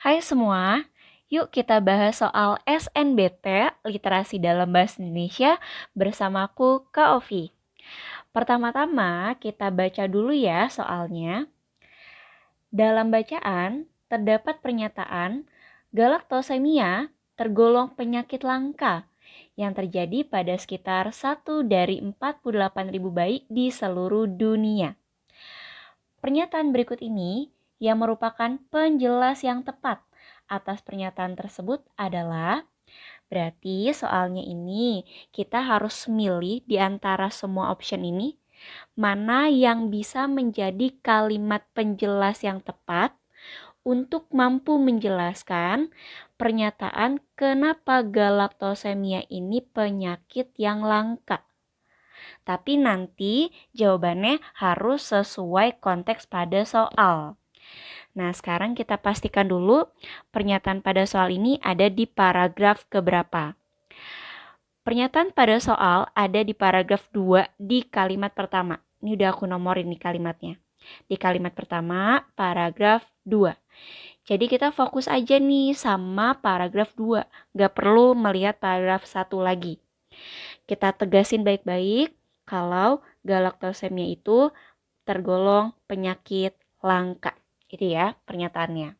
Hai semua, yuk kita bahas soal SNBT, literasi dalam bahasa Indonesia, bersamaku Kak Ovi. Pertama-tama kita baca dulu ya soalnya. Dalam bacaan, terdapat pernyataan galaktosemia tergolong penyakit langka yang terjadi pada sekitar 1 dari 48.000 bayi di seluruh dunia. Pernyataan berikut ini yang merupakan penjelas yang tepat atas pernyataan tersebut adalah, berarti soalnya ini kita harus milih di antara semua option ini, mana yang bisa menjadi kalimat penjelas yang tepat untuk mampu menjelaskan pernyataan kenapa galaktosemia ini penyakit yang langka. Tapi nanti jawabannya harus sesuai konteks pada soal. Nah, sekarang kita pastikan dulu pernyataan pada soal ini ada di paragraf keberapa. Pernyataan pada soal ada di paragraf 2 di kalimat pertama. Ini udah aku nomorin nih kalimatnya. Di kalimat pertama, paragraf 2. Jadi kita fokus aja nih sama paragraf 2. Gak perlu melihat paragraf 1 lagi. Kita tegasin baik-baik kalau galaktosemia itu tergolong penyakit langka. Itu ya pernyataannya.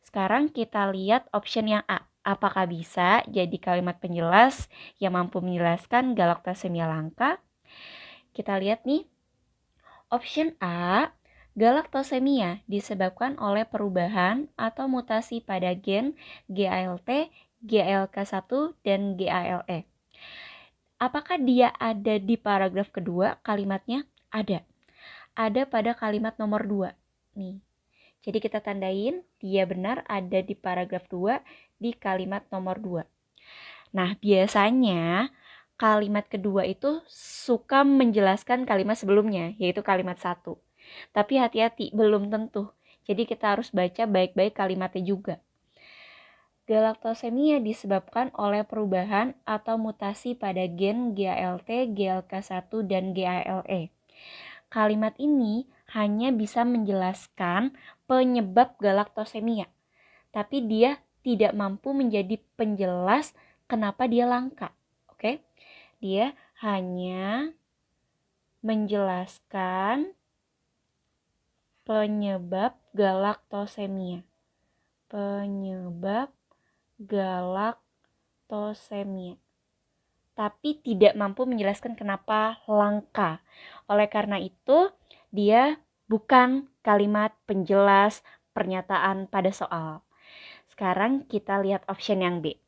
Sekarang kita lihat option yang A. Apakah bisa jadi kalimat penjelas yang mampu menjelaskan galaktosemia langka? Kita lihat nih. Option A, galaktosemia disebabkan oleh perubahan atau mutasi pada gen GALT, GALK1, dan GALE. Apakah dia ada di paragraf kedua kalimatnya? Ada. Ada pada kalimat nomor 2. Nih. Jadi kita tandain dia benar ada di paragraf 2 di kalimat nomor 2. Nah, biasanya kalimat kedua itu suka menjelaskan kalimat sebelumnya, yaitu kalimat 1. Tapi hati-hati, belum tentu. Jadi kita harus baca baik-baik kalimatnya juga. Galaktosemia disebabkan oleh perubahan atau mutasi pada gen GALT, GLK1, dan GALE. Kalimat ini hanya bisa menjelaskan penyebab galaktosemia, tapi dia tidak mampu menjadi penjelas kenapa dia langka. Oke? Dia hanya menjelaskan penyebab galaktosemia. Penyebab galaktosemia. Tapi tidak mampu menjelaskan kenapa langka. Oleh karena itu, dia bukan kalimat penjelas pernyataan pada soal. Sekarang kita lihat option yang B.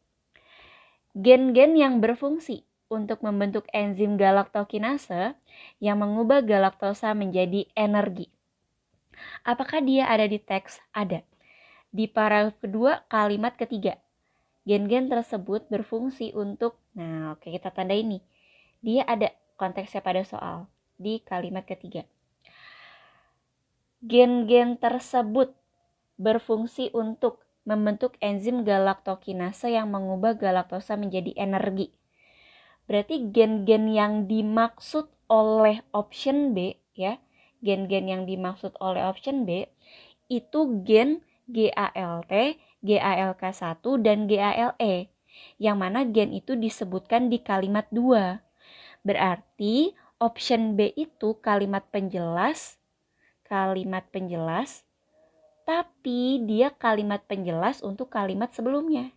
Gen-gen yang berfungsi untuk membentuk enzim galaktokinase yang mengubah galaktosa menjadi energi. Apakah dia ada di teks? Ada. Di paragraf kedua, kalimat ketiga. Gen-gen tersebut berfungsi untuk, kita tanda ini. Dia ada konteksnya pada soal di kalimat ketiga. Gen-gen tersebut berfungsi untuk membentuk enzim galaktokinase yang mengubah galaktosa menjadi energi. Berarti gen-gen yang dimaksud oleh option B, ya, gen-gen yang dimaksud oleh option B itu gen GALT, GALK1, dan GALE. Yang mana gen itu disebutkan di kalimat 2. Berarti option B itu kalimat penjelas, tapi dia kalimat penjelas untuk kalimat sebelumnya.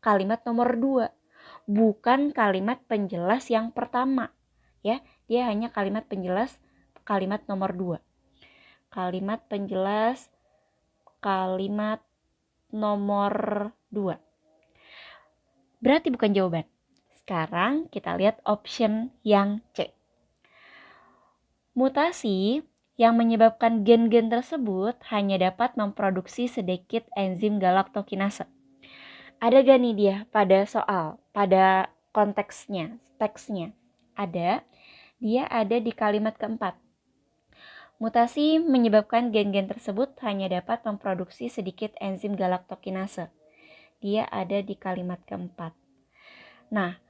Kalimat nomor 2. Bukan kalimat penjelas yang pertama. Ya, dia hanya kalimat penjelas kalimat nomor 2. Kalimat penjelas kalimat nomor 2. Berarti bukan jawaban. Sekarang kita lihat option yang C. Mutasi yang menyebabkan gen-gen tersebut hanya dapat memproduksi sedikit enzim galaktokinase. Ada gak nih dia pada soal, pada konteksnya, teksnya? Ada. Dia ada di kalimat keempat. Mutasi menyebabkan gen-gen tersebut hanya dapat memproduksi sedikit enzim galaktokinase. Dia ada di kalimat keempat. Nah,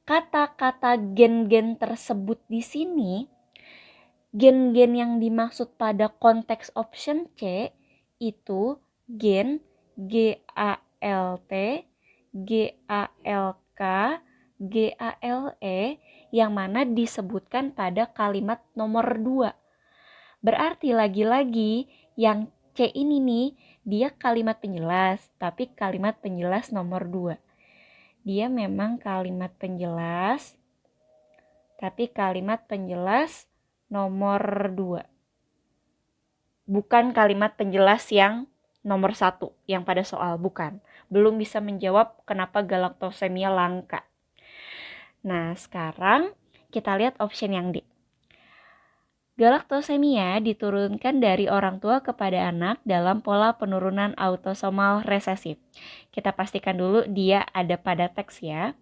kata-kata gen-gen tersebut di sini, gen-gen yang dimaksud pada konteks option C itu gen GALT, GALK, GALE yang mana disebutkan pada kalimat nomor 2. Berarti lagi-lagi yang C ini nih, dia kalimat penjelas, tapi kalimat penjelas nomor 2. Dia memang kalimat penjelas, tapi kalimat penjelas nomor 2. Bukan kalimat penjelas yang nomor 1, yang pada soal, bukan. Belum bisa menjawab kenapa galaktosemia langka. Nah, sekarang kita lihat option yang D. Galaktosemia diturunkan dari orang tua kepada anak dalam pola penurunan autosomal resesif. Kita pastikan dulu dia ada pada teks ya.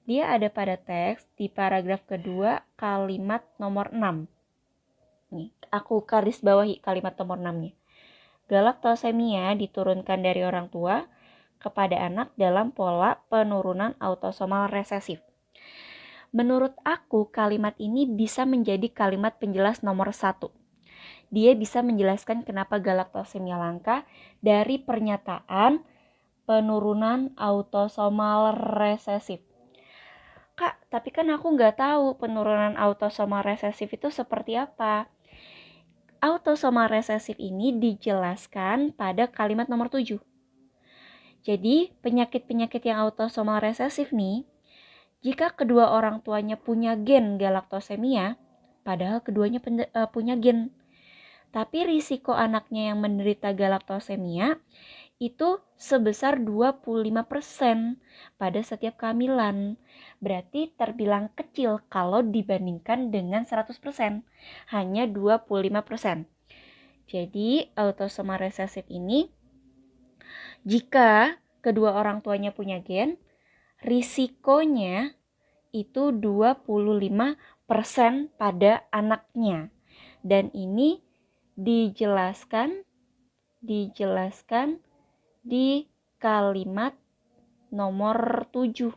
Dia ada pada teks di paragraf kedua kalimat nomor 6. Nih, aku garis bawahi kalimat nomor 6-nya. Galaktosemia diturunkan dari orang tua kepada anak dalam pola penurunan autosomal resesif. Menurut aku, kalimat ini bisa menjadi kalimat penjelas nomor 1. Dia bisa menjelaskan kenapa galaktosemia langka dari pernyataan penurunan autosomal resesif. Kak, tapi kan aku nggak tahu penurunan autosomal resesif itu seperti apa. Autosomal resesif ini dijelaskan pada kalimat nomor 7. Jadi, penyakit-penyakit yang autosomal resesif nih, jika kedua orang tuanya punya gen galaktosemia, padahal keduanya punya gen, tapi risiko anaknya yang menderita galaktosemia itu sebesar 25% pada setiap kehamilan. Berarti terbilang kecil kalau dibandingkan dengan 100%, hanya 25%. Jadi autosomal resesif ini, jika kedua orang tuanya punya gen, risikonya itu 25% pada anaknya. Dan ini dijelaskan di kalimat nomor 7.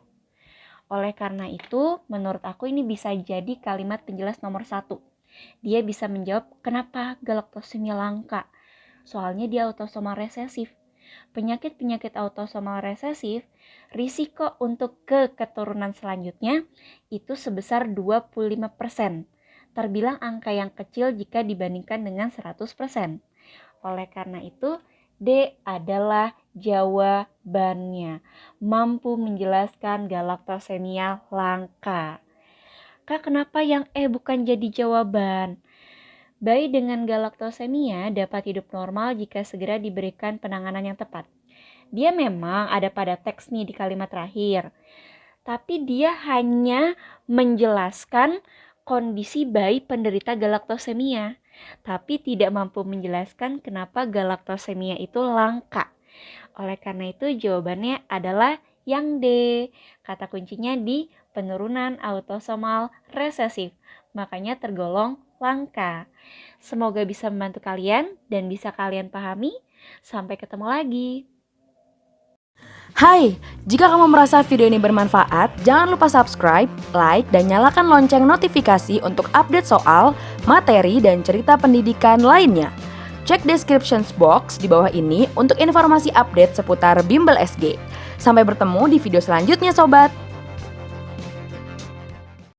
Oleh karena itu, menurut aku ini bisa jadi kalimat penjelas nomor 1. Dia bisa menjawab kenapa galaktosemia langka. Soalnya dia autosomal resesif. Penyakit-penyakit autosomal resesif, risiko untuk keturunan selanjutnya itu sebesar 25%. Terbilang angka yang kecil jika dibandingkan dengan 100%. Oleh karena itu, D adalah jawabannya. Mampu menjelaskan galaktosemia langka. Kak, kenapa yang E bukan jadi jawaban? Bayi dengan galaktosemia dapat hidup normal jika segera diberikan penanganan yang tepat. Dia memang ada pada teks nih di kalimat terakhir. Tapi dia hanya menjelaskan kondisi bayi penderita galaktosemia, tapi tidak mampu menjelaskan kenapa galaktosemia itu langka. Oleh karena itu jawabannya adalah yang D. Kata kuncinya di penurunan autosomal resesif, makanya tergolong langka. Semoga bisa membantu kalian dan bisa kalian pahami. Sampai ketemu lagi. Hai, jika kamu merasa video ini bermanfaat, jangan lupa subscribe, like, dan nyalakan lonceng notifikasi untuk update soal, materi, dan cerita pendidikan lainnya. Cek description box di bawah ini untuk informasi update seputar Bimbel SG. Sampai bertemu di video selanjutnya, sobat!